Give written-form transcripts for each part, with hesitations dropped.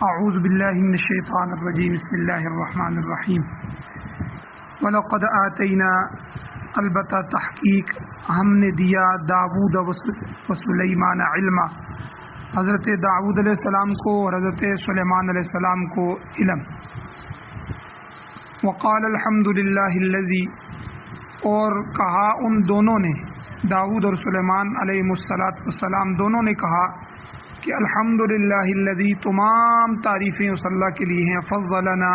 اعوذ باللہ من الشیطان الرجیم بسم اللہ الرحمن الرحیم وَلَقَدْ آتَيْنَا البتہ تحقیق ہم نے دیا داؤد و سلیمان علما، حضرت داؤد علیہ السلام کو اور حضرت سلیمان علیہ السلام کو علم۔ وقال الحمد للہ الذی، اور کہا ان دونوں نے، داؤد اور سلیمان علیہ السلام دونوں نے کہا کہ الحمد للہ الذی، تمام تعریفیں اس اللہ کے لیے ہیں، فضلنا،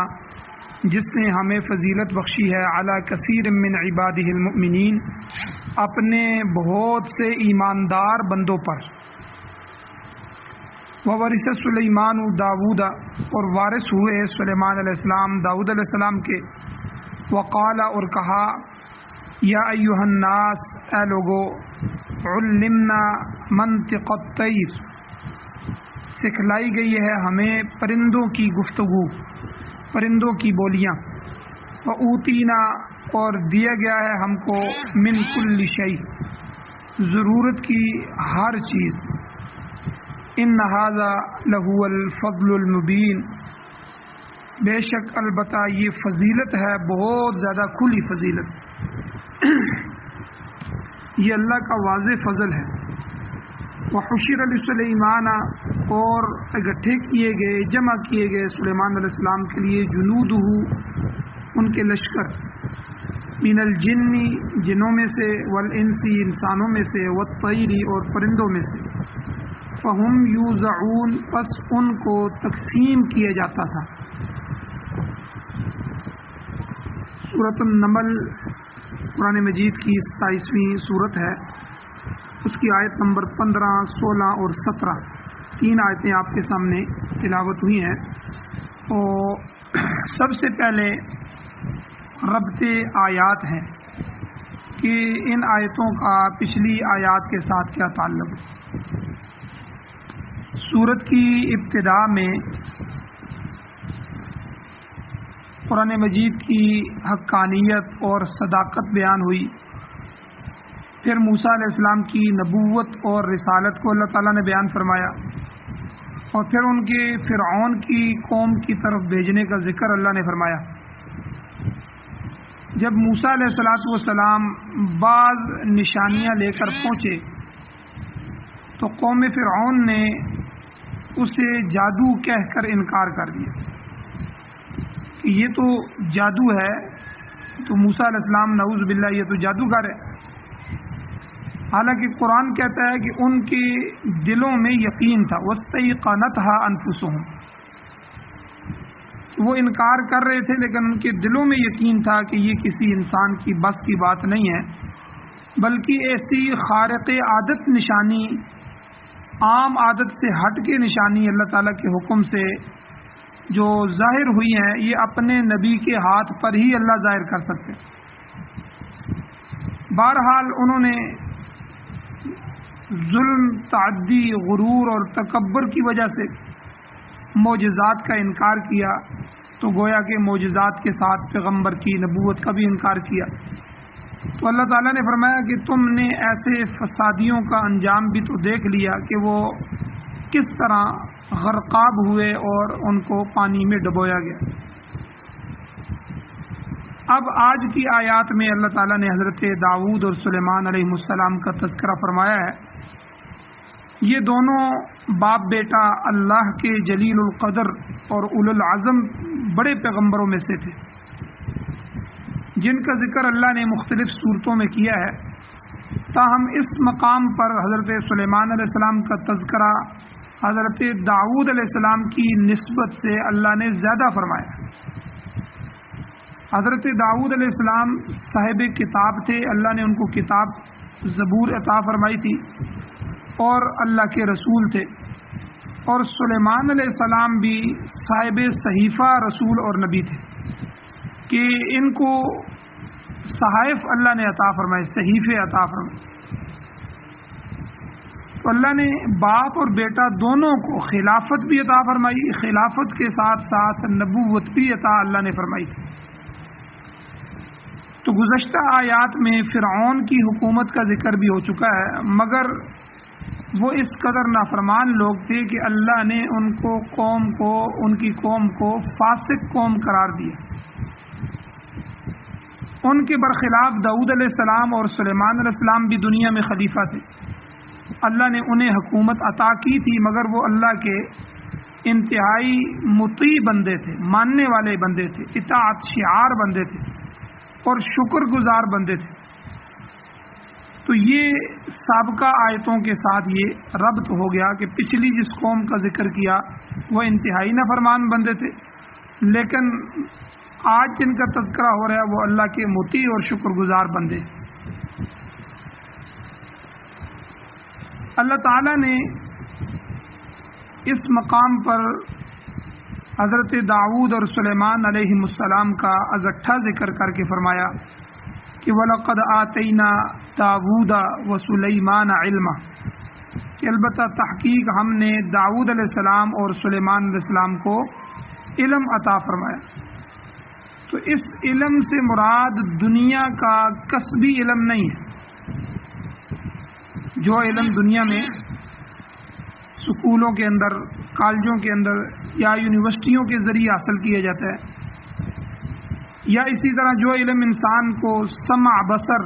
جس نے ہمیں فضیلت بخشی ہے، علی کثیر من عبادہ المؤمنین، اپنے بہت سے ایماندار بندوں پر۔ وورث سلیمان داؤد، اور وارث ہوئے سلیمان علیہ السلام داؤد علیہ السلام کے۔ وقال، اور کہا، یا ایھا الناس، اے لوگو، علمنا منطق الطیر، سکھلائی گئی ہے ہمیں پرندوں کی گفتگو، پرندوں کی بولیاں۔ وَأُوتِینَا، اور دیا گیا ہے ہم کو، من کل شیء، ضرورت کی ہر چیز۔ ان ھذا لہو الفضل المبین، بے شک البتہ یہ فضیلت ہے، بہت زیادہ کھلی فضیلت، یہ اللہ کا واضح فضل ہے۔ وحشر لسلیمان، اور اکٹھے کیے گئے، جمع کیے گئے سلیمان علیہ السلام کے لیے، جنودہ، ان کے لشکر، من الجن، جنوں میں سے، والانس، انسانوں میں سے، والطیر، اور پرندوں میں سے۔ فہم یوزعون، پس ان کو تقسیم کیا جاتا تھا۔ سورۃ النمل قرآن مجید کی 27ویں سورت ہے، اس کی آیت نمبر 15، 16 اور 17، 3 آیتیں آپ کے سامنے تلاوت ہوئی ہیں۔ اور سب سے پہلے ربط آیات ہے کہ ان آیتوں کا پچھلی آیات کے ساتھ کیا تعلق ہے۔ سورت کی ابتدا میں قرآن مجید کی حقانیت اور صداقت بیان ہوئی، پھر موسیٰ علیہ السلام کی نبوت اور رسالت کو اللہ تعالیٰ نے بیان فرمایا، اور پھر ان کے فرعون کی قوم کی طرف بھیجنے کا ذکر اللہ نے فرمایا۔ جب موسیٰ علیہ السلام بعض نشانیاں لے کر پہنچے تو قوم فرعون نے اسے جادو کہہ کر انکار کر دیا کہ یہ تو جادو ہے، تو موسیٰ علیہ السلام نعوذ باللہ یہ تو جادوگر ہے۔ حالانکہ قرآن کہتا ہے کہ ان کے دلوں میں یقین تھا، وَاسْتَيْقَنَتْهَا أَنفُسُهُمْ، وہ انکار کر رہے تھے لیکن ان کے دلوں میں یقین تھا کہ یہ کسی انسان کی بس کی بات نہیں ہے، بلکہ ایسی خارق عادت نشانی، عام عادت سے ہٹ کے نشانی اللہ تعالیٰ کے حکم سے جو ظاہر ہوئی ہیں، یہ اپنے نبی کے ہاتھ پر ہی اللہ ظاہر کر سکتے۔ بہرحال انہوں نے ظلم، تعدی، غرور اور تکبر کی وجہ سے معجزات کا انکار کیا، تو گویا کہ معجزات کے ساتھ پیغمبر کی نبوت کا بھی انکار کیا۔ تو اللہ تعالیٰ نے فرمایا کہ تم نے ایسے فسادیوں کا انجام بھی تو دیکھ لیا کہ وہ کس طرح غرقاب ہوئے اور ان کو پانی میں ڈبویا گیا۔ اب آج کی آیات میں اللہ تعالیٰ نے حضرت داؤد اور سلیمان علیہ السلام کا تذکرہ فرمایا ہے۔ یہ دونوں باپ بیٹا اللہ کے جلیل القدر اور اولو العزم بڑے پیغمبروں میں سے تھے، جن کا ذکر اللہ نے مختلف صورتوں میں کیا ہے، تاہم اس مقام پر حضرت سلیمان علیہ السلام کا تذکرہ حضرت داؤد علیہ السلام کی نسبت سے اللہ نے زیادہ فرمایا۔ حضرت داؤد علیہ السلام صاحب کتاب تھے، اللہ نے ان کو کتاب زبور عطا فرمائی تھی اور اللہ کے رسول تھے، اور سلیمان علیہ السلام بھی صاحب صحیفہ رسول اور نبی تھے کہ ان کو صحائف اللہ نے عطا فرمائے، صحیفے عطا فرمائے۔ تو اللہ نے باپ اور بیٹا دونوں کو خلافت بھی عطا فرمائی، خلافت کے ساتھ ساتھ نبوت بھی عطا اللہ نے فرمائی تھی۔ تو گزشتہ آیات میں فرعون کی حکومت کا ذکر بھی ہو چکا ہے، مگر وہ اس قدر نافرمان لوگ تھے کہ اللہ نے ان کی قوم کو فاسق قوم قرار دیا۔ ان کے برخلاف داؤد علیہ السلام اور سلیمان علیہ السلام بھی دنیا میں خلیفہ تھے۔ اللہ نے انہیں حکومت عطا کی تھی، مگر وہ اللہ کے انتہائی مطیع بندے تھے، ماننے والے بندے تھے، اطاعت شعار بندے تھے اور شکر گزار بندے تھے۔ تو یہ سابقہ آیتوں کے ساتھ یہ ربط ہو گیا کہ پچھلی جس قوم کا ذکر کیا وہ انتہائی نافرمان بندے تھے، لیکن آج جن کا تذکرہ ہو رہا ہے وہ اللہ کے مطیع اور شکر گزار بندے۔ اللہ تعالیٰ نے اس مقام پر حضرت داؤد اور سلیمان علیہ السلام کا اکٹھا ذکر کر کے فرمایا کہ وَلَقَدْ آتَيْنَا دَاوُودَ وَسُلَيْمَانَ عِلْمًا، کہ البتہ تحقیق ہم نے داؤد علیہ السلام اور سلیمان علیہ السلام کو علم عطا فرمایا۔ تو اس علم سے مراد دنیا کا کسبی علم نہیں ہے، جو علم دنیا میں سکولوں کے اندر، کالجوں کے اندر یا یونیورسٹیوں کے ذریعے حاصل کیا جاتا ہے، یا اسی طرح جو علم انسان کو سمع بصر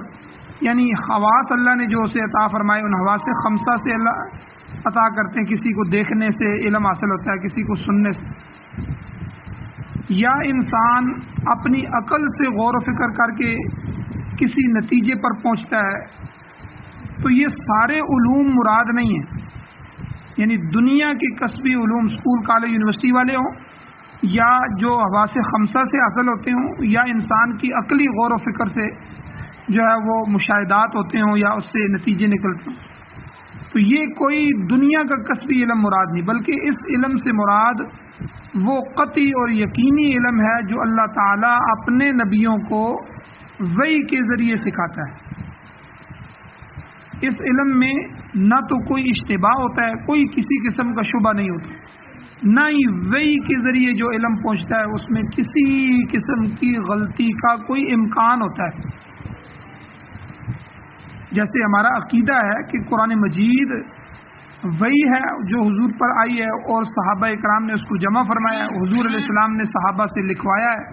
یعنی حواس اللہ نے جو اسے عطا فرمائے، ان حواس خمسہ سے اللہ عطا کرتے ہیں۔ کسی کو دیکھنے سے علم حاصل ہوتا ہے، کسی کو سننے سے، یا انسان اپنی عقل سے غور و فکر کر کے کسی نتیجے پر پہنچتا ہے۔ تو یہ سارے علوم مراد نہیں ہیں، یعنی دنیا کے کسبی علوم اسکول کالج یونیورسٹی والے ہوں یا جو حواس خمسہ سے حاصل ہوتے ہوں، یا انسان کی عقلی غور و فکر سے جو ہے وہ مشاہدات ہوتے ہوں یا اس سے نتیجے نکلتے ہوں۔ تو یہ کوئی دنیا کا کسبی علم مراد نہیں، بلکہ اس علم سے مراد وہ قطعی اور یقینی علم ہے جو اللہ تعالیٰ اپنے نبیوں کو وحی کے ذریعے سکھاتا ہے۔ اس علم میں نہ تو کوئی اشتباہ ہوتا ہے، کوئی کسی قسم کا شبہ نہیں ہوتا، نہ ہی وحی کے ذریعے جو علم پہنچتا ہے اس میں کسی قسم کی غلطی کا کوئی امکان ہوتا ہے۔ جیسے ہمارا عقیدہ ہے کہ قرآن مجید وہی ہے جو حضور پر آئی ہے اور صحابہ اکرام نے اس کو جمع فرمایا ہے، حضور علیہ السلام نے صحابہ سے لکھوایا ہے۔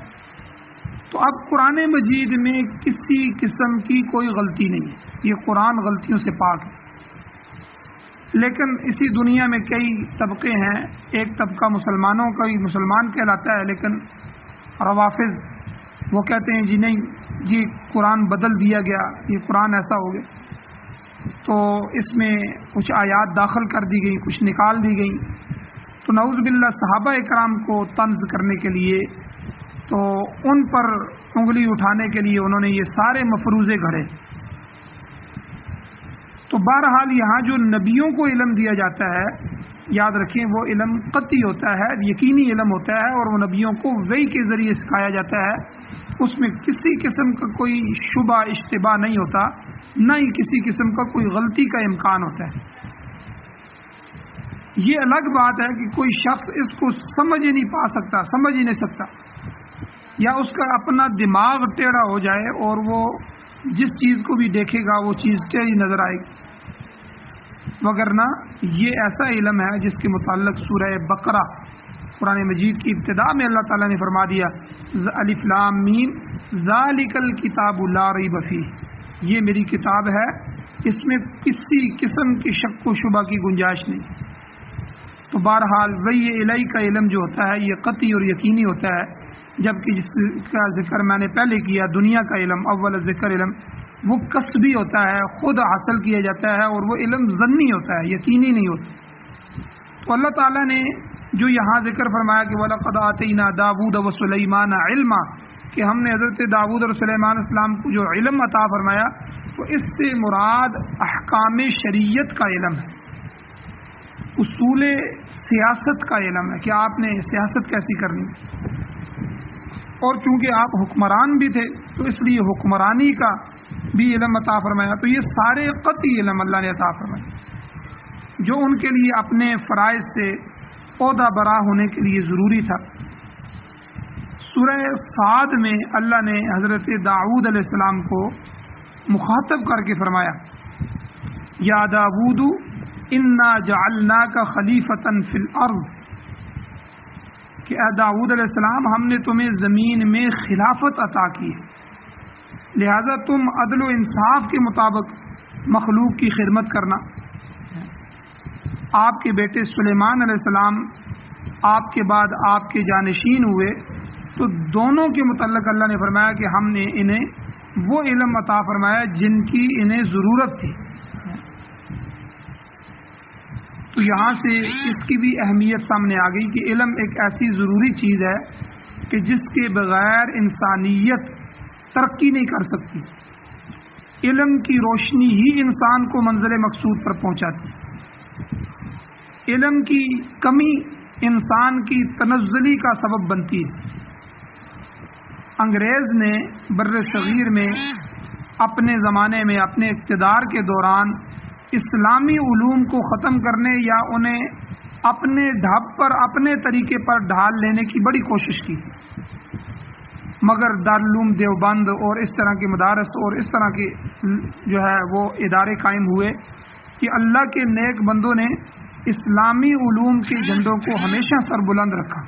تو اب قرآن مجید میں کسی قسم کی کوئی غلطی نہیں ہے، یہ قرآن غلطیوں سے پاک ہے۔ لیکن اسی دنیا میں کئی طبقے ہیں، ایک طبقہ مسلمانوں کا ہی مسلمان کہلاتا ہے، لیکن روافض وہ کہتے ہیں جی نہیں، جی قرآن بدل دیا گیا، یہ قرآن ایسا ہو گیا، تو اس میں کچھ آیات داخل کر دی گئی، کچھ نکال دی گئی۔ تو نعوذ باللہ صحابہ اکرام کو طنز کرنے کے لیے، تو ان پر انگلی اٹھانے کے لیے انہوں نے یہ سارے مفروضے گھڑے۔ تو بہرحال یہاں جو نبیوں کو علم دیا جاتا ہے، یاد رکھیں وہ علم قطعی ہوتا ہے، یقینی علم ہوتا ہے، اور وہ نبیوں کو وحی کے ذریعے سکھایا جاتا ہے۔ اس میں کسی قسم کا کوئی شبہ اشتباہ نہیں ہوتا، نہ ہی کسی قسم کا کوئی غلطی کا امکان ہوتا ہے۔ یہ الگ بات ہے کہ کوئی شخص اس کو سمجھ ہی نہیں پا سکتا، سمجھ ہی نہیں سکتا، یا اس کا اپنا دماغ ٹیڑھا ہو جائے اور وہ جس چیز کو بھی دیکھے گا وہ چیز ٹیڑھی نظر آئے گی، وگرنہ یہ ایسا علم ہے جس کے متعلق سورہ بقرہ قرآن مجید کی ابتدا میں اللہ تعالیٰ نے فرما دیا الف لام میم ذالک الکتاب لا ریب فیہ، یہ میری کتاب ہے، اس میں کسی قسم کی شک و شبہ کی گنجائش نہیں۔ تو بہرحال وحی الہی کا علم جو ہوتا ہے یہ قطعی اور یقینی ہوتا ہے، جبکہ جس کا ذکر میں نے پہلے کیا دنیا کا علم، اول ذکر علم، وہ کسبی ہوتا ہے، خود حاصل کیا جاتا ہے، اور وہ علم ظنی ہوتا ہے، یقینی نہیں ہوتا۔ تو اللہ تعالیٰ نے جو یہاں ذکر فرمایا کہ وَلَقَدْ آتَيْنَا دَاوُودَ وَسُلَيْمَانَ عِلْمًا، کہ ہم نے حضرت داؤد اور سلیمان السلام کو جو علم عطا فرمایا، تو اس سے مراد احکام شریعت کا علم ہے، اصول سیاست کا علم ہے کہ آپ نے سیاست کیسی کرنی، اور چونکہ آپ حکمران بھی تھے تو اس لیے حکمرانی کا بھی علم عطا فرمایا۔ تو یہ سارے قطعی علم اللہ نے عطا فرمایا جو ان کے لیے اپنے فرائض سے عہدہ برا ہونے کے لیے ضروری تھا۔ سورہ صاد میں اللہ نے حضرت داؤد علیہ السلام کو مخاطب کر کے فرمایا یا داؤد انا جعلناک خلیفۃ فی الارض، کہ اے داؤد علیہ السلام ہم نے تمہیں زمین میں خلافت عطا کی ہے، لہذا تم عدل و انصاف کے مطابق مخلوق کی خدمت کرنا۔ آپ کے بیٹے سلیمان علیہ السلام آپ کے بعد آپ کے جانشین ہوئے، تو دونوں کے متعلق اللہ نے فرمایا کہ ہم نے انہیں وہ علم عطا فرمایا جن کی انہیں ضرورت تھی۔ تو یہاں سے اس کی بھی اہمیت سامنے آ گئی کہ علم ایک ایسی ضروری چیز ہے کہ جس کے بغیر انسانیت ترقی نہیں کر سکتی۔ علم کی روشنی ہی انسان کو منزل مقصود پر پہنچاتی۔ علم کی کمی انسان کی تنزلی کا سبب بنتی ہے۔ انگریز نے بر صغیر میں اپنے زمانے میں اپنے اقتدار کے دوران اسلامی علوم کو ختم کرنے یا انہیں اپنے ڈھب پر اپنے طریقے پر ڈھال لینے کی بڑی کوشش کی، مگر دارالعلوم دیوبند اور اس طرح کے مدارس اور اس طرح کے جو ہے وہ ادارے قائم ہوئے کہ اللہ کے نیک بندوں نے اسلامی علوم کے جھنڈوں کو ہمیشہ سر بلند رکھا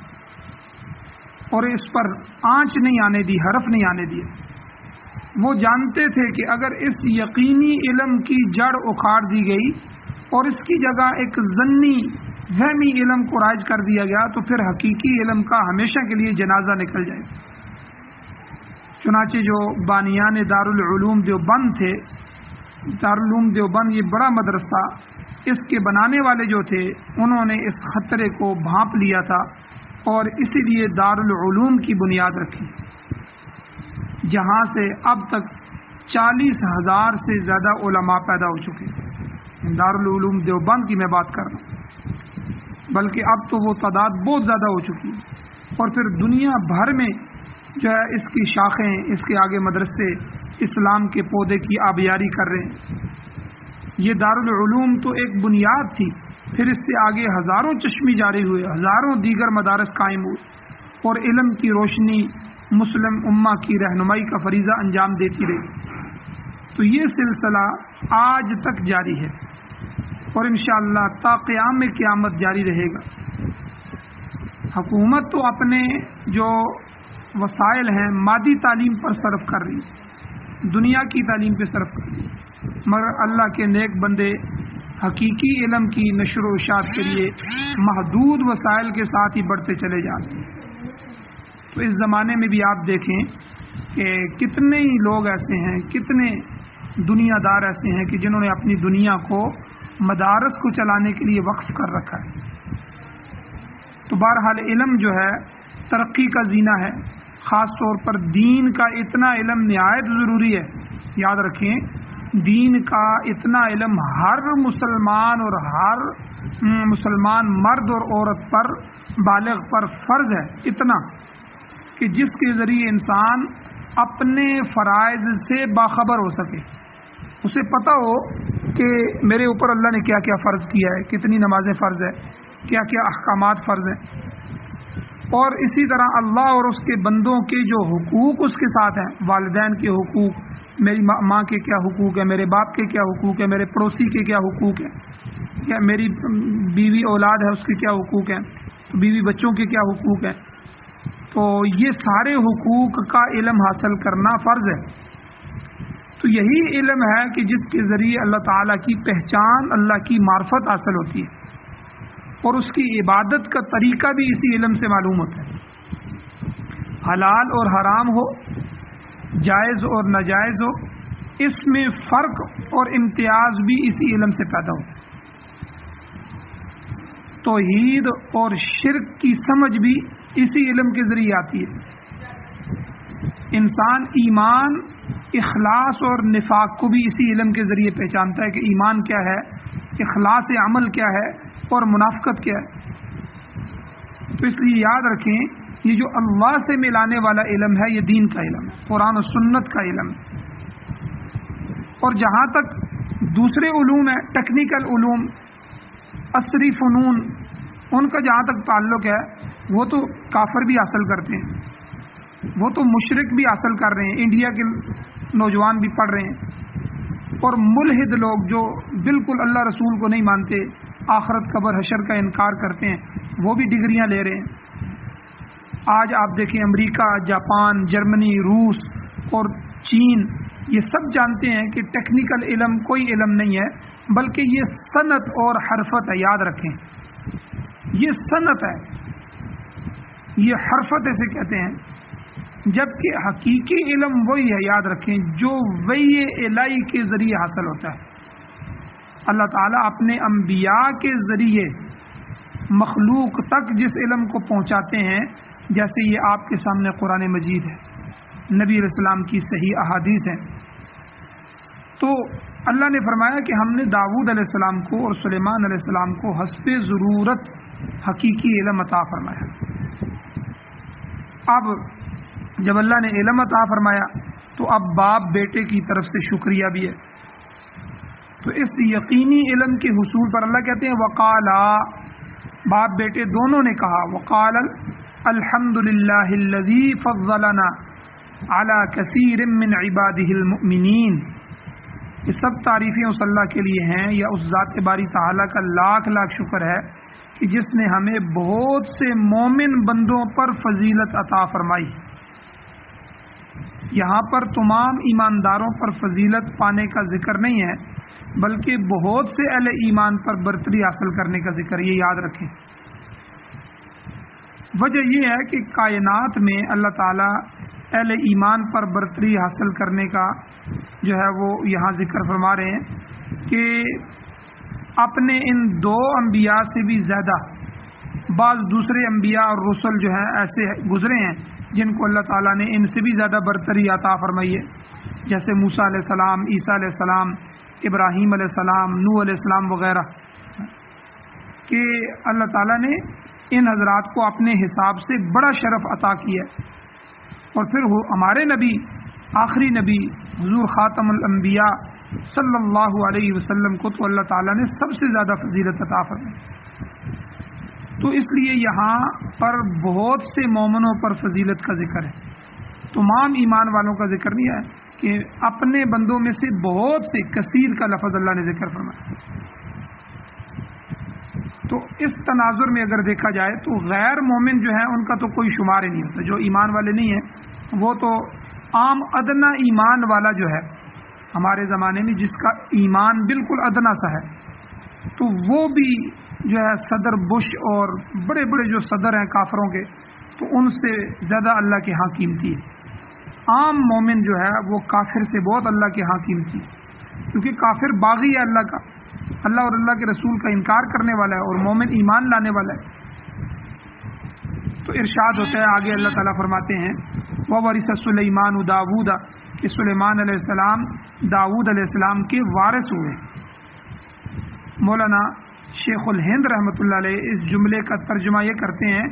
اور اس پر آنچ نہیں آنے دی، حرف نہیں آنے دیے۔ وہ جانتے تھے کہ اگر اس یقینی علم کی جڑ اکھاڑ دی گئی اور اس کی جگہ ایک ظنی وہمی علم کو رائج کر دیا گیا تو پھر حقیقی علم کا ہمیشہ کے لیے جنازہ نکل جائے۔ چنانچہ جو بانیان دارالعلوم دیوبند تھے، دارالعلوم دیوبند یہ بڑا مدرسہ، اس کے بنانے والے جو تھے انہوں نے اس خطرے کو بھانپ لیا تھا اور اسی لیے دارالعلوم کی بنیاد رکھی، جہاں سے اب تک 40,000 سے زیادہ علماء پیدا ہو چکے ہیں۔ دارالعلوم دیوبند کی میں بات کر رہا ہوں، بلکہ اب تو وہ تعداد بہت زیادہ ہو چکی ہے، اور پھر دنیا بھر میں جو ہے اس کی شاخیں، اس کے آگے مدرسے اسلام کے پودے کی آبیاری کر رہے ہیں۔ یہ دارالعلوم تو ایک بنیاد تھی، پھر اس سے آگے ہزاروں چشمی جاری ہوئے، ہزاروں دیگر مدارس قائم ہوئے، اور علم کی روشنی مسلم امہ کی رہنمائی کا فریضہ انجام دیتی رہی۔ تو یہ سلسلہ آج تک جاری ہے اور انشاءاللہ تا قیام قیامت جاری رہے گا۔ حکومت تو اپنے جو وسائل ہیں مادی تعلیم پر صرف کر رہی، دنیا کی تعلیم پہ صرف کر رہی، مگر اللہ کے نیک بندے حقیقی علم کی نشر و اشاعت کے لیے محدود وسائل کے ساتھ ہی بڑھتے چلے جاتے ہیں۔ تو اس زمانے میں بھی آپ دیکھیں کہ کتنے ہی لوگ ایسے ہیں، کتنے دنیا دار ایسے ہیں کہ جنہوں نے اپنی دنیا کو مدارس کو چلانے کے لیے وقف کر رکھا ہے۔ تو بہرحال علم جو ہے ترقی کا زینہ ہے، خاص طور پر دین کا اتنا علم نہایت ضروری ہے۔ یاد رکھیں دین کا اتنا علم ہر مسلمان اور ہر مسلمان مرد اور عورت پر، بالغ پر فرض ہے، اتنا کہ جس کے ذریعے انسان اپنے فرائض سے باخبر ہو سکے، اسے پتہ ہو کہ میرے اوپر اللہ نے کیا کیا فرض کیا ہے، کتنی نمازیں فرض ہے، کیا کیا احکامات فرض ہیں، اور اسی طرح اللہ اور اس کے بندوں کے جو حقوق اس کے ساتھ ہیں، والدین کے حقوق، میری ماں کے کیا حقوق ہیں، میرے باپ کے کیا حقوق ہیں، میرے پڑوسی کے کیا حقوق ہیں، کیا میری بیوی اولاد ہے اس کے کیا حقوق ہیں، بیوی بچوں کے کیا حقوق ہیں۔ تو یہ سارے حقوق کا علم حاصل کرنا فرض ہے۔ تو یہی علم ہے کہ جس کے ذریعے اللہ تعالیٰ کی پہچان، اللہ کی معرفت حاصل ہوتی ہے، اور اس کی عبادت کا طریقہ بھی اسی علم سے معلوم ہوتا ہے۔ حلال اور حرام ہو، جائز اور ناجائز ہو، اس میں فرق اور امتیاز بھی اسی علم سے پیدا ہو۔ توحید اور شرک کی سمجھ بھی اسی علم کے ذریعے آتی ہے۔ انسان ایمان، اخلاص اور نفاق کو بھی اسی علم کے ذریعے پہچانتا ہے کہ ایمان کیا ہے، اخلاص عمل کیا ہے اور منافقت کیا ہے۔ تو اس لیے یاد رکھیں یہ جو اللہ سے ملانے والا علم ہے یہ دین کا علم ہے، قرآن و سنت کا علم ہے۔ اور جہاں تک دوسرے علوم ہیں، ٹیکنیکل علوم، عصری فنون، ان کا جہاں تک تعلق ہے وہ تو کافر بھی حاصل کرتے ہیں، وہ تو مشرک بھی حاصل کر رہے ہیں، انڈیا کے نوجوان بھی پڑھ رہے ہیں۔ اور ملحد لوگ جو بالکل اللہ رسول کو نہیں مانتے، آخرت قبر حشر کا انکار کرتے ہیں، وہ بھی ڈگریاں لے رہے ہیں۔ آج آپ دیکھیں امریکہ، جاپان، جرمنی، روس اور چین، یہ سب جانتے ہیں کہ ٹیکنیکل علم کوئی علم نہیں ہے، بلکہ یہ صنعت اور حرفت ہے۔ یاد رکھیں، یہ صنعت ہے، یہ حرفت اسے کہتے ہیں، جبکہ حقیقی علم وہی ہے، یاد رکھیں، جو وحی الہی کے ذریعے حاصل ہوتا ہے۔ اللہ تعالیٰ اپنے انبیاء کے ذریعے مخلوق تک جس علم کو پہنچاتے ہیں، جیسے یہ آپ کے سامنے قرآن مجید ہے، نبی علیہ السلام کی صحیح احادیث ہیں، تو اللہ نے فرمایا کہ ہم نے داؤد علیہ السلام کو اور سلیمان علیہ السلام کو حسب ضرورت حقیقی علم عطا فرمایا۔ اب جب اللہ نے علم عطا فرمایا تو اب باپ بیٹے کی طرف سے شکریہ بھی ہے۔ تو اس یقینی علم کے حصول پر اللہ کہتے ہیں وقالا، باپ بیٹے دونوں نے کہا، وقال الحمد للہ الذی فضلنا علی کثیر من عبادہ المؤمنین۔ یہ سب تعریفیں اس اللہ کے لیے ہیں، یا اس ذات باری تعالیٰ کا لاکھ لاکھ شکر ہے کہ جس نے ہمیں بہت سے مومن بندوں پر فضیلت عطا فرمائی۔ یہاں پر تمام ایمانداروں پر فضیلت پانے کا ذکر نہیں ہے، بلکہ بہت سے اہل ایمان پر برتری حاصل کرنے کا ذکر، یہ یاد رکھیں۔ وجہ یہ ہے کہ کائنات میں اللہ تعالیٰ اہل ایمان پر برتری حاصل کرنے کا جو ہے وہ یہاں ذکر فرما رہے ہیں کہ اپنے ان دو انبیاء سے بھی زیادہ بعض دوسرے انبیاء اور رسل جو ہیں ایسے گزرے ہیں جن کو اللہ تعالیٰ نے ان سے بھی زیادہ برتری عطا فرمائی ہے، جیسے موسیٰ علیہ السلام، عیسیٰ علیہ السلام، ابراہیم علیہ السلام، نوح علیہ السلام وغیرہ، کہ اللہ تعالیٰ نے ان حضرات کو اپنے حساب سے بڑا شرف عطا کیا ہے۔ اور پھر ہمارے نبی، آخری نبی حضور خاتم الانبیاء صلی اللہ علیہ وسلم کو تو اللہ تعالیٰ نے سب سے زیادہ فضیلت عطا فرمائی۔ تو اس لیے یہاں پر بہت سے مومنوں پر فضیلت کا ذکر ہے، تمام ایمان والوں کا ذکر نہیں ہے، کہ اپنے بندوں میں سے بہت سے، کثیر کا لفظ اللہ نے ذکر فرمایا۔ تو اس تناظر میں اگر دیکھا جائے تو غیر مومن جو ہیں ان کا تو کوئی شمار ہی نہیں ہوتا، جو ایمان والے نہیں ہیں وہ تو عام ادنا ایمان والا جو ہے ہمارے زمانے میں، جس کا ایمان بالکل ادنا سا ہے، تو وہ بھی جو ہے صدر بش اور بڑے بڑے جو صدر ہیں کافروں کے، تو ان سے زیادہ اللہ کے ہاں قیمتی ہے۔ عام مومن جو ہے وہ کافر سے بہت اللہ کے ہاں قیمتی ہے، کیونکہ کافر باغی ہے اللہ کا، اللہ اور اللہ کے رسول کا انکار کرنے والا ہے، اور مومن ایمان لانے والا ہے۔ تو ارشاد ہوتا ہے آگے، اللہ تعالیٰ فرماتے ہیں وَوَرِثَ سُلَيْمَانُ دَاوُودَ، کہ سلیمان علیہ السلام داؤد علیہ السلام کے وارث ہوئے۔ مولانا شیخ الہند رحمۃ اللہ علیہ اس جملے کا ترجمہ یہ کرتے ہیں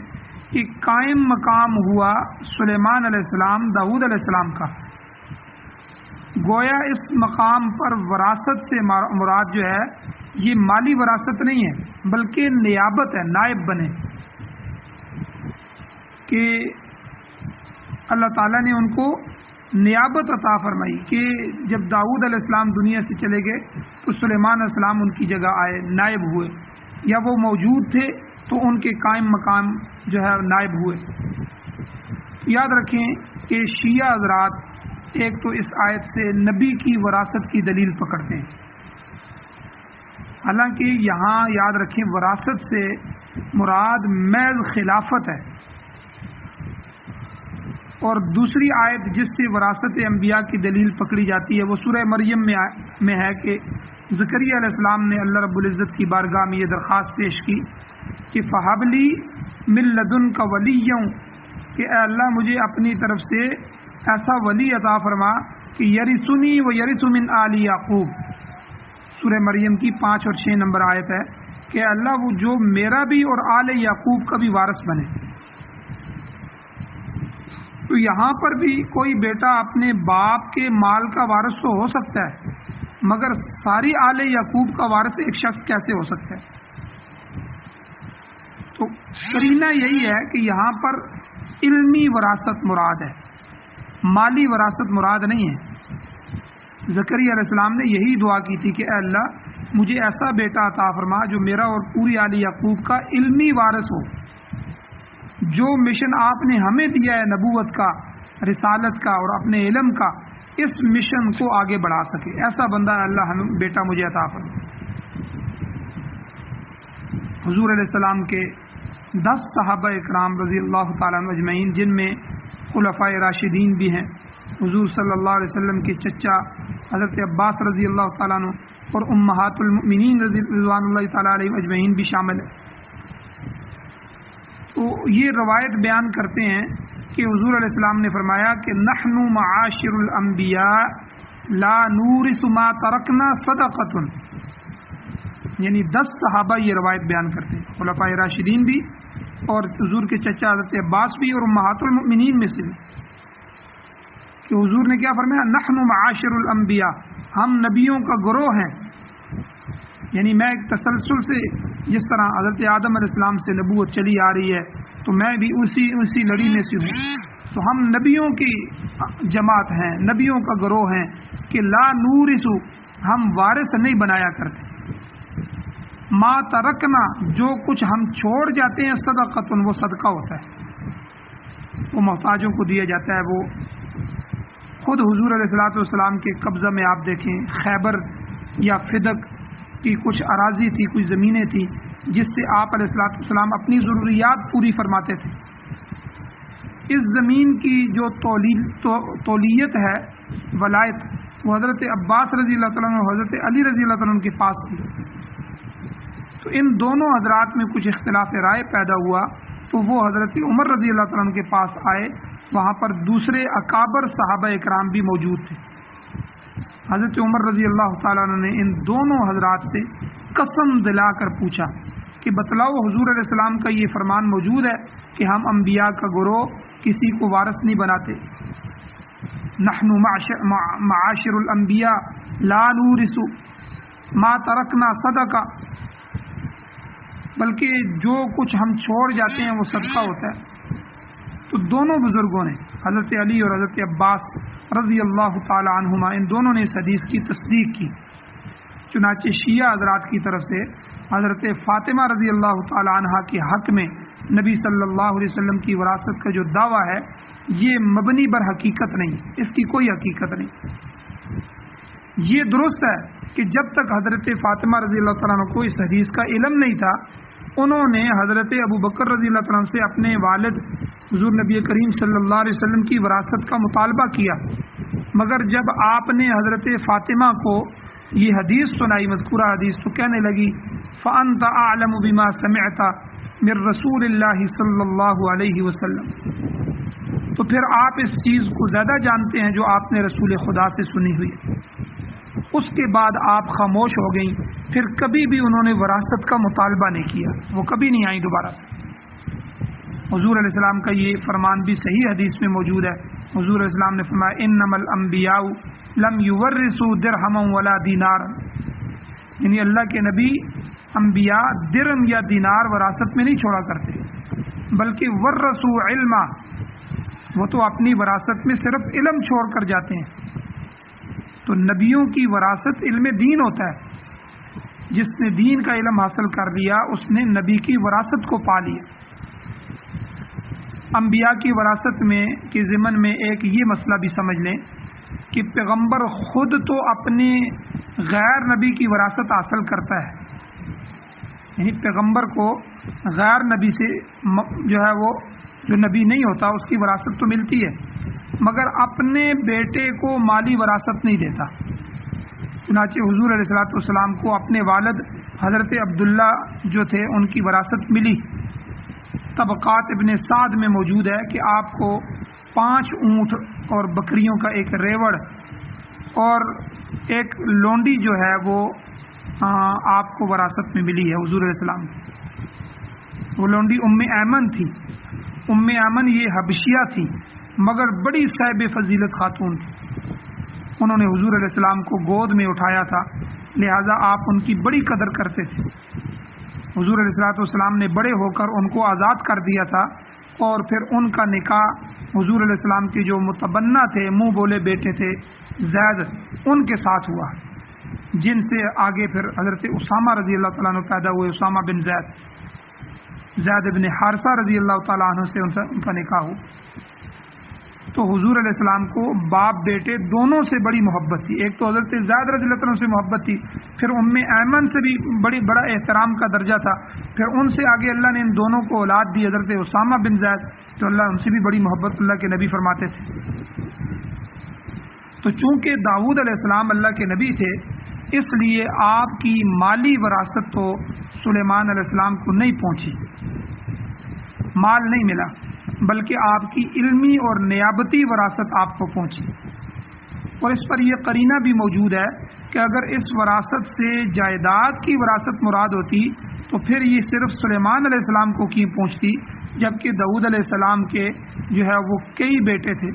کہ قائم مقام ہوا سلیمان علیہ السلام داؤد علیہ السلام کا، گویا اس مقام پر وراثت سے مراد جو ہے یہ مالی وراثت نہیں ہے، بلکہ نیابت ہے، نائب بنے، کہ اللہ تعالیٰ نے ان کو نیابت عطا فرمائی کہ جب داؤد علیہ السلام دنیا سے چلے گئے تو سلیمان علیہ السلام ان کی جگہ آئے، نائب ہوئے، یا وہ موجود تھے تو ان کے قائم مقام جو ہے نائب ہوئے۔ یاد رکھیں کہ شیعہ حضرات ایک تو اس آیت سے نبی کی وراثت کی دلیل پکڑتے ہیں، حالانکہ یہاں یاد رکھیں وراثت سے مراد محض خلافت ہے، اور دوسری آیت جس سے وراثت انبیاء کی دلیل پکڑی جاتی ہے وہ سورہ مریم میں ہے کہ زکریا علیہ السلام نے اللہ رب العزت کی بارگاہ میں یہ درخواست پیش کی کہ فہب لی من لدنک ولیًا، کہ اے اللہ مجھے اپنی طرف سے ایسا ولی عطا فرما کہ یرثنی و یرث من آل یعقوب۔ سورہ مریم کی 5 اور 6 نمبر آیت ہے کہ اللہ وہ جو میرا بھی اور آل یعقوب کا بھی وارث بنے۔ تو یہاں پر بھی کوئی بیٹا اپنے باپ کے مال کا وارث تو ہو سکتا ہے، مگر ساری آل یعقوب کا وارث ایک شخص کیسے ہو سکتا ہے؟ تو قرینہ یہی ہے کہ یہاں پر علمی وراثت مراد ہے، مالی وراثت مراد نہیں ہے۔ زکریا علیہ السلام نے یہی دعا کی تھی کہ اے اللہ مجھے ایسا بیٹا عطا فرما جو میرا اور پوری آل یعقوب کا علمی وارث ہو، جو مشن آپ نے ہمیں دیا ہے نبوت کا، رسالت کا اور اپنے علم کا، اس مشن کو آگے بڑھا سکے، ایسا بندہ اللہ ہمیں بیٹا مجھے عطا فرما۔ حضور علیہ السلام کے 10 صحابہ اکرام رضی اللہ تعالیٰ عنہ اجمعین، جن میں خلفاء راشدین بھی ہیں، حضور صلی اللہ علیہ وسلم کے چچا حضرت عباس رضی اللہ تعالیٰ عنہ اور امہات المؤمنین رضوان اللہ تعالیٰ علیہم اجمعین بھی شامل ہیں۔ تو یہ روایت بیان کرتے ہیں کہ حضور علیہ السلام نے فرمایا کہ نحن معاشر الانبیاء لا نورث ما ترکنا صدقۃ، یعنی 10 صحابہ یہ روایت بیان کرتے ہیں، خلفاء راشدین بھی اور حضور کے چچا حضرت عباس بھی اور امہات المؤمنین میں سے بھی، کہ حضور نے کیا فرمایا، نحن معاشر الانبیاء، ہم نبیوں کا گروہ ہیں، یعنی میں ایک تسلسل سے جس طرح حضرت آدم علیہ السلام سے نبوت چلی آ رہی ہے تو میں بھی اسی لڑی میں سے ہوں، تو ہم نبیوں کی جماعت ہیں، نبیوں کا گروہ ہیں کہ لا نورث، ہم وارث نہیں بنایا کرتے، ما ترکنا، جو کچھ ہم چھوڑ جاتے ہیں صدقۃ، وہ صدقہ ہوتا ہے، وہ محتاجوں کو دیا جاتا ہے۔ وہ خود حضور علیہ الصلوۃ والسلام کے قبضہ میں آپ دیکھیں خیبر یا فدق کی کچھ اراضی تھی، کچھ زمینیں تھی، جس سے آپ علیہ الصلوۃ والسلام اپنی ضروریات پوری فرماتے تھے۔ اس زمین کی جو تولیت ہے، ولایت، وہ حضرت عباس رضی اللہ تعالیٰ عنہ اور حضرت علی رضی اللہ تعالیٰ عنہ کے پاس تھی۔ تو ان دونوں حضرات میں کچھ اختلاف رائے پیدا ہوا تو وہ حضرت عمر رضی اللہ تعالیٰ عنہ کے پاس آئے، وہاں پر دوسرے اکابر صحابہ اکرام بھی موجود تھے۔ حضرت عمر رضی اللہ تعالیٰ عنہ نے ان دونوں حضرات سے قسم دلا کر پوچھا کہ بتلاؤ، حضور علیہ السلام کا یہ فرمان موجود ہے کہ ہم انبیاء کا گروہ کسی کو وارث نہیں بناتے، نحن معاشر الانبیاء لا نورث ما ترکنا صدقہ، بلکہ جو کچھ ہم چھوڑ جاتے ہیں وہ صدقہ ہوتا ہے۔ تو دونوں بزرگوں نے، حضرت علی اور حضرت عباس رضی اللہ تعالی عنہما، ان دونوں نے اس حدیث کی تصدیق کی۔ چنانچہ شیعہ حضرات کی طرف سے حضرت فاطمہ رضی اللہ تعالی عنہا کے حق میں نبی صلی اللہ علیہ وسلم کی وراثت کا جو دعویٰ ہے، یہ مبنی بر حقیقت نہیں، اس کی کوئی حقیقت نہیں۔ یہ درست ہے کہ جب تک حضرت فاطمہ رضی اللہ تعالیٰ عنہ کو اس حدیث کا علم نہیں تھا، انہوں نے حضرت ابو بکر رضی اللہ تعالیٰ عنہ سے اپنے والد حضور نبی کریم صلی اللہ علیہ وسلم کی وراثت کا مطالبہ کیا، مگر جب آپ نے حضرت فاطمہ کو یہ حدیث سنائی، مذکورہ حدیث، تو کہنے لگی فَأَنْتَ أَعْلَمُ بِمَا سَمِعْتَ مِن رسول اللہ صلی اللہ علیہ وسلم، تو پھر آپ اس چیز کو زیادہ جانتے ہیں جو آپ نے رسول خدا سے سنی ہوئی۔ اس کے بعد آپ خاموش ہو گئیں، پھر کبھی بھی انہوں نے وراثت کا مطالبہ نہیں کیا، وہ کبھی نہیں آئیں دوبارہ۔ حضور علیہ السلام کا یہ فرمان بھی صحیح حدیث میں موجود ہے۔ حضور علیہ السلام نے فرمایا انما الانبیاء لم یورثوا درہما ولا دینارا، یعنی اللہ کے نبی انبیاء درہم یا دینار وراثت میں نہیں چھوڑا کرتے، بلکہ ورثوا علما، وہ تو اپنی وراثت میں صرف علم چھوڑ کر جاتے ہیں۔ تو نبیوں کی وراثت علم دین ہوتا ہے، جس نے دین کا علم حاصل کر لیا اس نے نبی کی وراثت کو پا لیا۔ انبیاء کی وراثت میں کے ضمن میں ایک یہ مسئلہ بھی سمجھ لیں کہ پیغمبر خود تو اپنے غیر نبی کی وراثت حاصل کرتا ہے، یعنی پیغمبر کو غیر نبی سے جو ہے وہ جو نبی نہیں ہوتا اس کی وراثت تو ملتی ہے، مگر اپنے بیٹے کو مالی وراثت نہیں دیتا۔ چنانچہ حضور علیہ الصلوۃ والسلام کو اپنے والد حضرت عبداللہ جو تھے ان کی وراثت ملی۔ طبقات ابن سعد میں موجود ہے کہ آپ کو 5 اونٹ اور بکریوں کا ایک ریوڑ اور ایک لونڈی جو ہے وہ آپ کو وراثت میں ملی ہے حضور علیہ السلام کی۔ وہ لونڈی ام ایمن تھی۔ ام ایمن یہ حبشیہ تھی مگر بڑی صاحب فضیلت خاتون تھی۔ انہوں نے حضور علیہ السلام کو گود میں اٹھایا تھا، لہذا آپ ان کی بڑی قدر کرتے تھے۔ حضور علیہ السلام نے بڑے ہو کر ان کو آزاد کر دیا تھا اور پھر ان کا نکاح حضور علیہ السلام کے جو متبنہ تھے، منہ بولے بیٹے تھے زید، ان کے ساتھ ہوا، جن سے آگے پھر حضرت اسامہ رضی اللہ تعالیٰ عنہ پیدا ہوئے، اسامہ بن زید بن حارثہ رضی اللہ تعالیٰ عنہ سے ان کا نکاح ہوا۔ تو حضور علیہ السلام کو باپ بیٹے دونوں سے بڑی محبت تھی۔ ایک تو حضرت زید رضی اللہ عنہ سے محبت تھی، پھر ایمن سے بھی بڑا احترام کا درجہ تھا، پھر ان سے آگے اللہ نے ان دونوں کو اولاد دی، حضرت اسامہ بن زید، تو اللہ ان سے بھی بڑی محبت اللہ کے نبی فرماتے تھے۔ تو چونکہ داؤد علیہ السلام اللہ کے نبی تھے، اس لیے آپ کی مالی وراثت تو سلیمان علیہ السلام کو نہیں پہنچی، مال نہیں ملا، بلکہ آپ کی علمی اور نیابتی وراثت آپ کو پہنچی۔ اور اس پر یہ قرینہ بھی موجود ہے کہ اگر اس وراثت سے جائیداد کی وراثت مراد ہوتی تو پھر یہ صرف سلیمان علیہ السلام کو کیوں پہنچتی، جبکہ داؤد علیہ السلام کے جو ہے وہ کئی بیٹے تھے،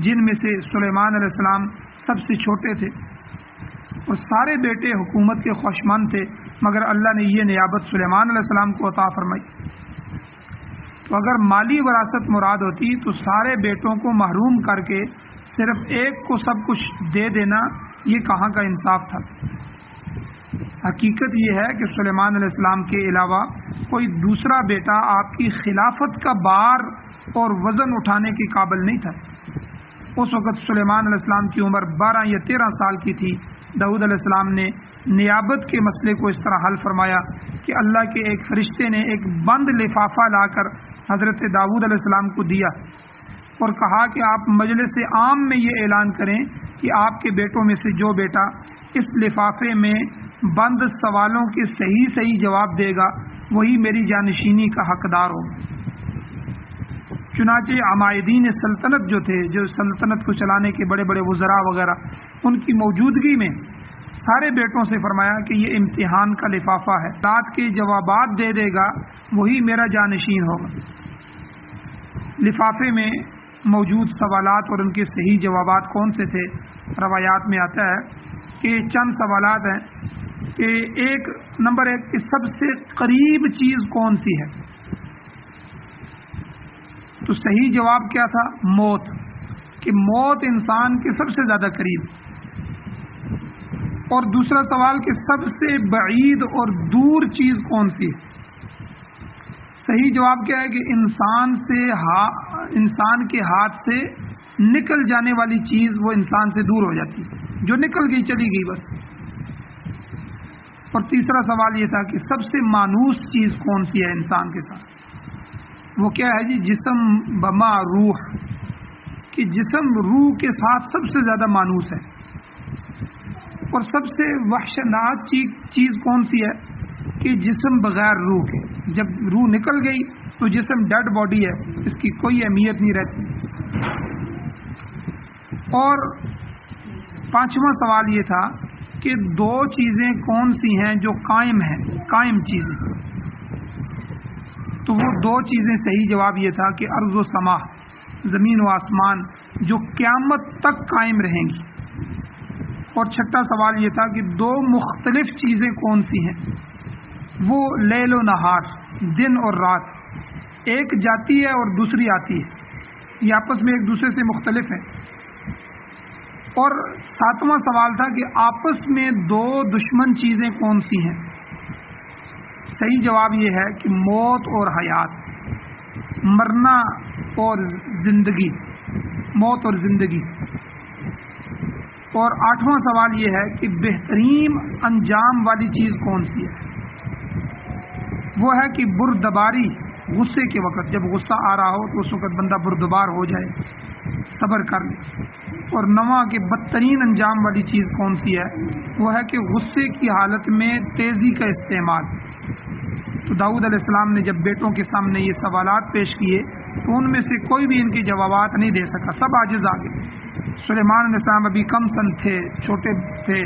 جن میں سے سلیمان علیہ السلام سب سے چھوٹے تھے، اور سارے بیٹے حکومت کے خواہشمند تھے، مگر اللہ نے یہ نیابت سلیمان علیہ السلام کو عطا فرمائی۔ تو اگر مالی وراثت مراد ہوتی تو سارے بیٹوں کو محروم کر کے صرف ایک کو سب کچھ دے دینا یہ کہاں کا انصاف تھا۔ حقیقت یہ ہے کہ سلیمان علیہ السلام کے علاوہ کوئی دوسرا بیٹا آپ کی خلافت کا بار اور وزن اٹھانے کے قابل نہیں تھا۔ اس وقت سلیمان علیہ السلام کی عمر 12 یا 13 سال کی تھی۔ داؤد علیہ السلام نے نیابت کے مسئلے کو اس طرح حل فرمایا کہ اللہ کے ایک فرشتے نے ایک بند لفافہ لا کر حضرت داؤد علیہ السلام کو دیا اور کہا کہ آپ مجلس عام میں یہ اعلان کریں کہ آپ کے بیٹوں میں سے جو بیٹا اس لفافے میں بند سوالوں کے صحیح جواب دے گا وہی میری جانشینی کا حقدار ہو۔ چنانچہ عمائدین سلطنت جو تھے، جو سلطنت کو چلانے کے بڑے بڑے وزراء وغیرہ، ان کی موجودگی میں سارے بیٹوں سے فرمایا کہ یہ امتحان کا لفافہ ہے، رات کے جوابات دے دے گا وہی میرا جانشین ہوگا۔ لفافے میں موجود سوالات اور ان کے صحیح جوابات کون سے تھے؟ روایات میں آتا ہے کہ چند سوالات ہیں کہ نمبر 1 کہ سب سے قریب چیز کون سی ہے؟ تو صحیح جواب کیا تھا؟ موت، کہ موت انسان کے سب سے زیادہ قریب۔ اور دوسرا سوال کہ سب سے بعید اور دور چیز کون سی ہے؟ صحیح جواب کیا ہے کہ انسان کے ہاتھ سے نکل جانے والی چیز وہ انسان سے دور ہو جاتی ہے، جو نکل گئی چلی گئی بس۔ اور تیسرا سوال یہ تھا کہ سب سے مانوس چیز کون سی ہے انسان کے ساتھ؟ وہ کیا ہے جی؟ جسم بما روح، کہ جسم روح کے ساتھ سب سے زیادہ مانوس ہے۔ اور سب سے وحشتناک چیز کون سی ہے؟ کہ جسم بغیر روح کے، جب روح نکل گئی تو جسم ڈیڈ باڈی ہے، اس کی کوئی اہمیت نہیں رہتی۔ اور 5واں سوال یہ تھا کہ 2 چیزیں کون سی ہیں جو قائم ہیں، قائم چیزیں؟ تو وہ 2 چیزیں صحیح جواب یہ تھا کہ ارض و سما، زمین و آسمان، جو قیامت تک قائم رہیں گی۔ اور 6واں سوال یہ تھا کہ 2 مختلف چیزیں کون سی ہیں؟ وہ لیل و نہار، دن اور رات، ایک جاتی ہے اور دوسری آتی ہے، یہ آپس میں ایک دوسرے سے مختلف ہیں۔ اور 7واں سوال تھا کہ آپس میں 2 دشمن چیزیں کون سی ہیں؟ صحیح جواب یہ ہے کہ موت اور حیات، مرنا اور زندگی، موت اور زندگی۔ اور 8واں سوال یہ ہے کہ بہترین انجام والی چیز کون سی ہے؟ وہ ہے کہ بردباری، غصے کے وقت جب غصہ آ رہا ہو تو اس وقت بندہ بردبار ہو جائے، صبر کر لے۔ اور 9واں کہ بدترین انجام والی چیز کون سی ہے؟ وہ ہے کہ غصے کی حالت میں تیزی کا استعمال۔ تو داؤد علیہ السلام نے جب بیٹوں کے سامنے یہ سوالات پیش کیے تو ان میں سے کوئی بھی ان کے جوابات نہیں دے سکا، سب عاجز آ گئے۔ سلیمان علیہ السلام ابھی کم سن تھے، چھوٹے تھے،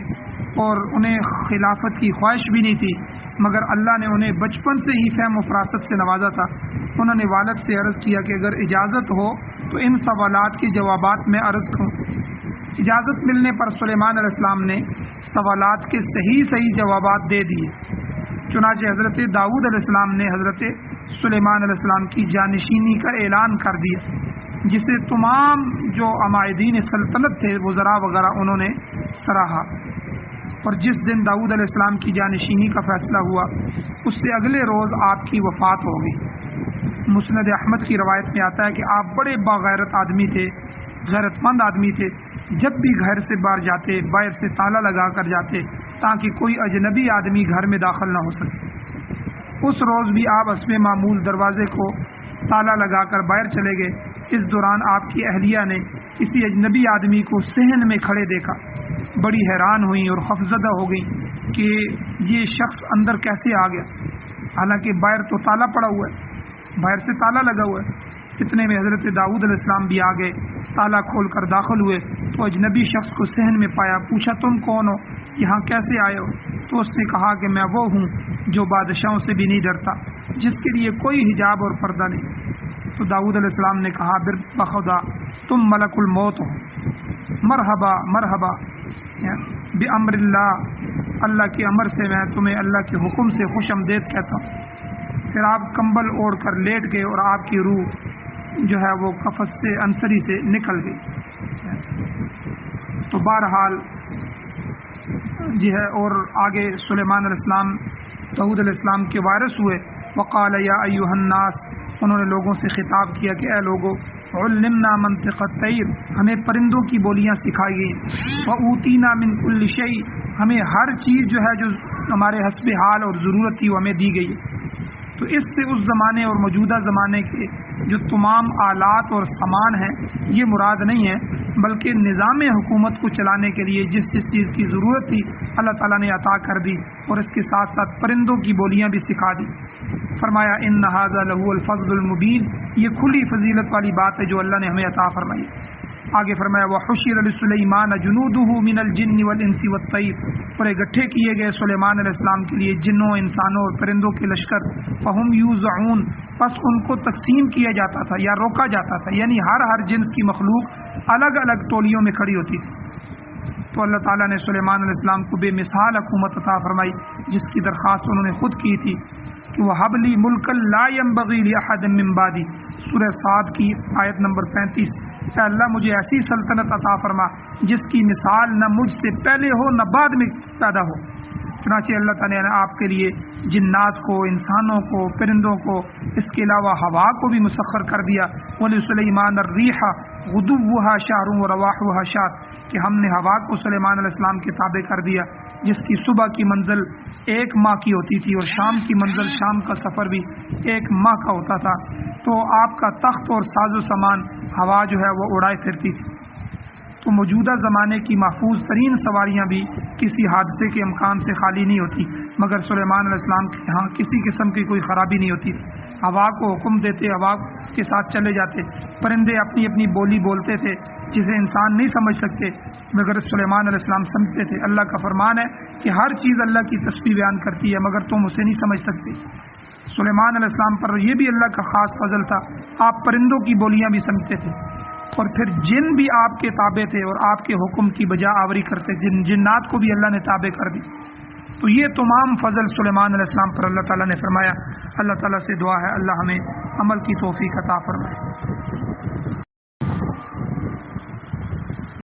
اور انہیں خلافت کی خواہش بھی نہیں تھی، مگر اللہ نے انہیں بچپن سے ہی فہم و فراست سے نوازا تھا۔ انہوں نے والد سے عرض کیا کہ اگر اجازت ہو تو ان سوالات کے جوابات میں عرض کروں۔ اجازت ملنے پر سلیمان علیہ السلام نے سوالات کے صحیح جوابات دے دیے چنانچہ حضرت داؤد علیہ السلام نے حضرت سلیمان علیہ السلام کی جانشینی کا اعلان کر دیا، جسے تمام جو عمائدین سلطنت تھے وزراء وغیرہ انہوں نے سراہا۔ اور جس دن داؤد علیہ السلام کی جانشینی کا فیصلہ ہوا اس سے اگلے روز آپ کی وفات ہو گئی۔ مسند احمد کی روایت میں آتا ہے کہ آپ بڑے باغیرت آدمی تھے، غیرت مند آدمی تھے۔ جب بھی گھر سے باہر جاتے باہر سے تالا لگا کر جاتے تاکہ کوئی اجنبی آدمی گھر میں داخل نہ ہو سکے۔ اس روز بھی آپ حسب معمول دروازے کو تالا لگا کر باہر چلے گئے۔ اس دوران آپ کی اہلیہ نے کسی اجنبی آدمی کو صحن میں کھڑے دیکھا، بڑی حیران ہوئی اور خوفزدہ ہو گئی کہ یہ شخص اندر کیسے آ گیا، حالانکہ باہر تو تالا پڑا ہوا ہے، باہر سے تالا لگا ہوا ہے۔ اتنے میں حضرت داؤد علیہ السلام بھی آ گئے، تالا کھول کر داخل ہوئے تو اجنبی شخص کو صحن میں پایا، پوچھا تم کون ہو، یہاں کیسے آئے ہو؟ تو اس نے کہا کہ میں وہ ہوں جو بادشاہوں سے بھی نہیں ڈرتا، جس کے لیے کوئی حجاب اور پردہ نہیں۔ تو داؤد علیہ السلام نے کہا بخدا تم ملک الموت ہو، مرحبا مرحبا بامر اللہ، اللہ کے امر سے میں تمہیں اللہ کے حکم سے خوش آمدید کہتا ہوں۔ پھر آپ کمبل اوڑھ کر لیٹ گئے اور آپ کی روح جو ہے وہ قفس سے انصری سے نکل گئی۔ تو بہرحال جو ہے اور آگے سلیمان علیہ السلام داؤد علیہ السلام کے وارث ہوئے۔ وقال یا ایھا الناس، انہوں نے لوگوں سے خطاب کیا کہ اے لوگو، علمنا منطق الطیر، ہمیں پرندوں کی بولیاں سکھائی گئیں، واوتینا من کل شیء، ہمیں ہر چیز جو ہے جو ہمارے حسب حال اور ضرورت تھی وہ ہمیں دی گئی۔ تو اس سے اس زمانے اور موجودہ زمانے کے جو تمام آلات اور سامان ہیں یہ مراد نہیں ہے، بلکہ نظام حکومت کو چلانے کے لیے جس جس چیز کی ضرورت تھی اللہ تعالیٰ نے عطا کر دی، اور اس کے ساتھ ساتھ پرندوں کی بولیاں بھی سکھا دی۔ فرمایا ان ھذا لہو الفضل المبین، یہ کھلی فضیلت والی بات ہے جو اللہ نے ہمیں عطا فرمائی۔ آگے فرمایا وحشر لسلیمان جنودہ من الجن والانس والطیر، اور اکٹھے کیے گئے سلیمان علیہ السلام کے لیے جنوں، انسانوں اور پرندوں کے لشکر، فہم یوزعون، پس ان کو تقسیم کیا جاتا تھا یا روکا جاتا تھا، یعنی ہر جنس کی مخلوق الگ الگ ٹولیوں میں کھڑی ہوتی تھی۔ تو اللہ تعالیٰ نے سلیمان علیہ السلام کو بے مثال حکومت عطا فرمائی، جس کی درخواست انہوں نے خود کی تھی کہ وَهَبْ لِي مُلْكًا لَا يَنبَغِي لِأَحَدٍ مِّن بَعْدِي، سورہ صاد کی آیت نمبر 35۔ اے اللہ مجھے ایسی سلطنت عطا فرما جس کی مثال نہ مجھ سے پہلے ہو نہ بعد میں پیدا ہو۔ چنانچہ اللہ تعالیٰ نے آپ کے لیے جنات کو، انسانوں کو، پرندوں کو، اس کے علاوہ ہوا کو بھی مسخر کر دیا۔ وَلِسُلَيْمَانَ الرِّيحَ غُدُوُّهَا شَهْرٌ وَرَوَاحُهَا شَهْرٌ، کہ ہم نے ہوا کو سلیمان علیہ السلام کے تابع کر دیا، جس کی صبح کی منزل 1 ماہ کی ہوتی تھی اور شام کی منزل، شام کا سفر بھی 1 ماہ کا ہوتا تھا۔ تو آپ کا تخت اور ساز و سامان ہوا جو ہے وہ اڑائے پھرتی تھی۔ تو موجودہ زمانے کی محفوظ ترین سواریاں بھی کسی حادثے کے امکان سے خالی نہیں ہوتی، مگر سلیمان علیہ السلام کے ہاں کسی قسم کی کوئی خرابی نہیں ہوتی تھی۔ ہوا کو حکم دیتے، ہوا کے ساتھ چلے جاتے، پرندے اپنی اپنی بولی بولتے تھے جسے انسان نہیں سمجھ سکتے، مگر سلیمان علیہ السلام سمجھتے تھے۔ اللہ کا فرمان ہے کہ ہر چیز اللہ کی تسبیح بیان کرتی ہے مگر تم اسے نہیں سمجھ سکتے۔ سلیمان علیہ السلام پر یہ بھی اللہ کا خاص فضل تھا، آپ پرندوں کی بولیاں بھی سمجھتے تھے، اور پھر جن بھی آپ کے تابع تھے اور آپ کے حکم کی بجا آوری کرتے، جنات کو بھی اللہ نے تابع کر دی۔ تو یہ تمام فضل سلیمان علیہ السلام پر اللہ تعالیٰ نے فرمایا۔ اللہ تعالیٰ سے دعا ہے اللہ ہمیں عمل کی توفیق عطا فرمائے۔